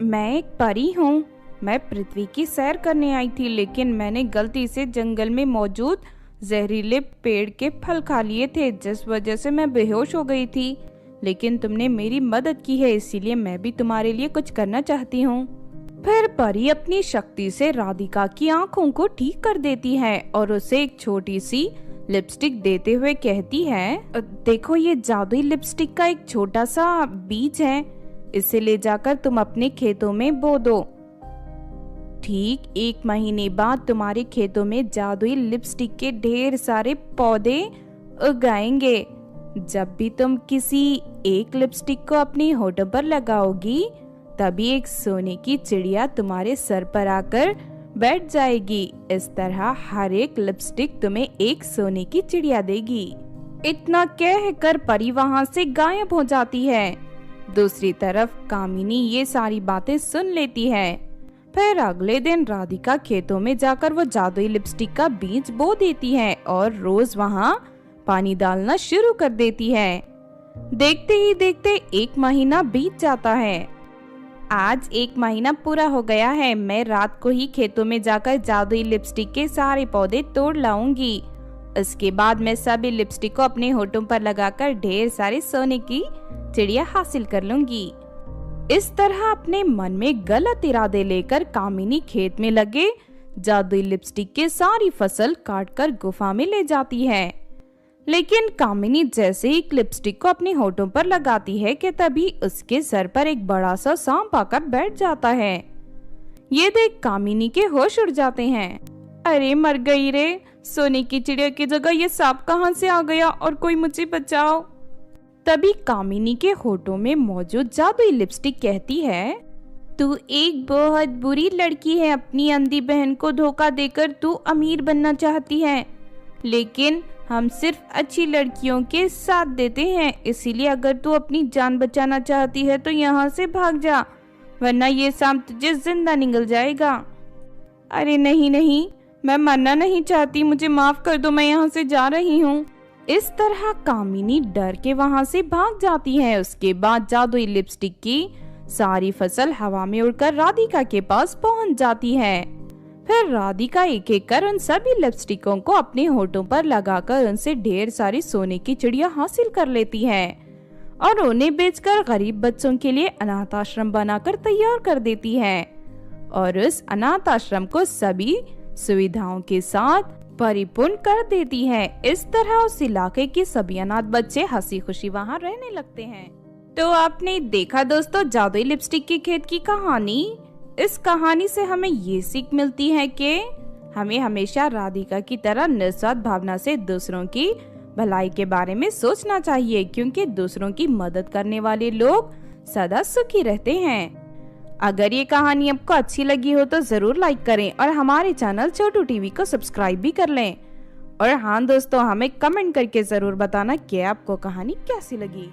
मैं एक परी हूँ, मैं पृथ्वी की सैर करने आई थी, लेकिन मैंने गलती से जंगल में मौजूद जहरीले पेड़ के फल खा लिए थे, जिस वजह से मैं बेहोश हो गई थी। लेकिन तुमने मेरी मदद की है, इसीलिए मैं भी तुम्हारे लिए कुछ करना चाहती हूँ। फिर परी अपनी शक्ति से राधिका की आंखों को ठीक कर देती है और उसे एक छोटी सी लिपस्टिक देते हुए कहती है, देखो ये जादुई लिपस्टिक का एक छोटा सा बीज है, इसे ले जाकर तुम अपने खेतों में बो दो। ठीक 1 महीने बाद तुम्हारे खेतों में जादुई लिपस्टिक के ढेर सारे पौधे उगाएंगे। जब भी तुम किसी एक लिपस्टिक को अपनी होठों पर लगाओगी, तभी एक सोने की चिड़िया तुम्हारे सर पर आकर बैठ जाएगी। इस तरह हर एक लिपस्टिक तुम्हें एक सोने की चिड़िया देगी। इतना कहकर परी वहां से गायब हो जाती है। दूसरी तरफ कामिनी ये सारी बातें सुन लेती है। फिर अगले दिन राधिका खेतों में जाकर वो जादुई लिपस्टिक का बीज बो देती है और रोज वहाँ पानी डालना शुरू कर देती है। देखते ही देखते 1 महीना बीत जाता है। आज 1 महीना पूरा हो गया है। मैं रात को ही खेतों में जाकर जादुई लिपस्टिक के सारे पौधे तोड़ लाऊंगी। इसके बाद मैं सभी लिपस्टिक को अपने होठों पर लगाकर ढेर सारे सोने की चिड़िया हासिल कर लूंगी। इस तरह अपने मन में गलत इरादे लेकर कामिनी खेत में लगे जादुई लिपस्टिक के सारी फसल काटकर गुफा में ले जाती है। लेकिन कामिनी जैसे ही लिपस्टिक को अपने होठों पर लगाती है कि तभी उसके सर पर एक बड़ा सा सांप आकर बैठ जाता है। ये देख कामिनी के होश उड़ जाते हैं। अरे मर गई रे, सोने की चिड़िया की जगह ये सांप कहाँ से आ गया और कोई मुझे बचाओ। तभी कामिनी के होठों में मौजूद जादुई लिपस्टिक कहती है, तू एक बहुत बुरी लड़की है। अपनी अंधी बहन को धोखा देकर तू अमीर बनना चाहती है, लेकिन हम सिर्फ अच्छी लड़कियों के साथ देते हैं। इसीलिए अगर तू अपनी जान बचाना चाहती है तो यहाँ से भाग जा, वरना ये सांप तुझे जिंदा निगल जाएगा। अरे नहीं नहीं, मैं मरना नहीं चाहती, मुझे माफ कर दो, मैं यहाँ से जा रही हूँ। इस तरह कामिनी डर के वहाँ से भाग जाती है। उसके बाद जादुई लिपस्टिक की सारी फसल हवा में उड़कर राधिका के पास पहुँच जाती है। फिर राधिका एक एक कर उन सभी लिपस्टिकों को अपने होठों पर लगाकर उनसे ढेर सारी सोने की चिड़िया हासिल कर लेती है और उन्हें बेचकर गरीब बच्चों के लिए अनाथ आश्रम बनाकर तैयार कर देती है और उस अनाथ आश्रम को सभी सुविधाओं के साथ परिपूर्ण कर देती है। इस तरह उस इलाके के सभी अनाथ बच्चे हंसी खुशी वहाँ रहने लगते हैं। तो आपने देखा दोस्तों जादुई लिपस्टिक के खेत की कहानी। इस कहानी से हमें ये सीख मिलती है कि हमें हमेशा राधिका की तरह निस्वार्थ भावना से दूसरों की भलाई के बारे में सोचना चाहिए, क्योंकि दूसरों की मदद करने वाले लोग सदा सुखी रहते हैं। अगर ये कहानी आपको अच्छी लगी हो तो जरूर लाइक करें और हमारे चैनल छोटू टीवी को सब्सक्राइब भी कर लें। और हाँ दोस्तों, हमें कमेंट करके जरूर बताना कि आपको कहानी कैसी लगी।